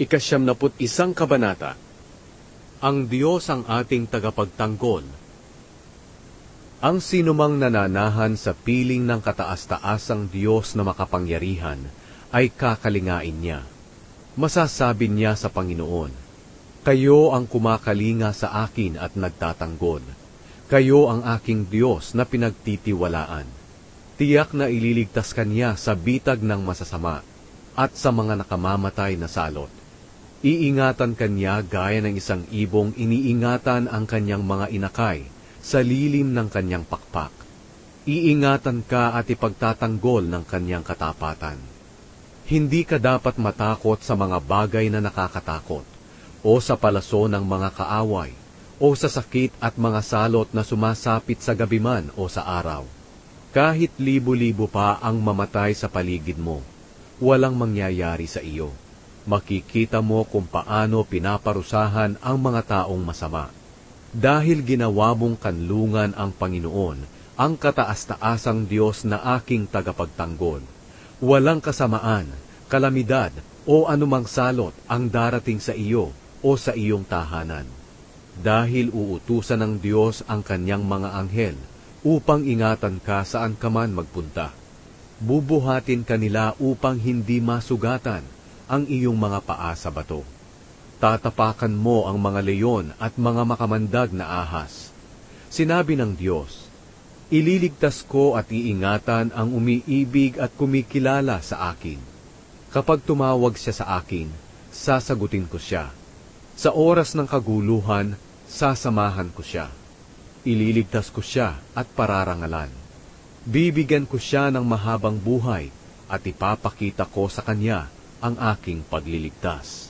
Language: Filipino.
ika-siyamnaput-isang kabanata. Ang Diyos ang ating tagapagtanggol. Ang sinumang nananahan sa piling ng kataas-taasang Diyos na makapangyarihan ay kakalingain niya. Masasabi niya sa Panginoon, "Kayo ang kumakalinga sa akin at nagtatanggol. Kayo ang aking Diyos na pinagtitiwalaan." Tiyak na ililigtas kanya sa bitag ng masasama at sa mga nakamamatay na salot. Iingatan kanya gaya ng isang ibong iniingatan ang kanyang mga inakay sa lilim ng kanyang pakpak. Iingatan ka at ipagtatanggol ng kanyang katapatan. Hindi ka dapat matakot sa mga bagay na nakakatakot, o sa palaso ng mga kaaway, o sa sakit at mga salot na sumasapit sa gabi man o sa araw. Kahit libo-libo pa ang mamatay sa paligid mo, walang mangyayari sa iyo. Makikita mo kung paano pinaparusahan ang mga taong masama. Dahil ginawa mong kanlungan ang Panginoon, ang kataas-taasang Diyos na aking tagapagtanggol. Walang kasamaan, kalamidad, o anumang salot ang darating sa iyo o sa iyong tahanan. Dahil uutusan ng Diyos ang kanyang mga anghel upang ingatan ka saan ka man magpunta. Bubuhatin kanila upang hindi masugatan ang iyong mga paa sa bato. Tatapakan mo ang mga leyon at mga makamandag na ahas. Sinabi ng Diyos, "Ililigtas ko at iingatan ang umiibig at kumikilala sa akin. Kapag tumawag siya sa akin, sasagutin ko siya. Sa oras ng kaguluhan, sasamahan ko siya. Ililigtas ko siya at pararangalan. Bibigyan ko siya ng mahabang buhay at ipapakita ko sa kanya ang aking pagliligtas."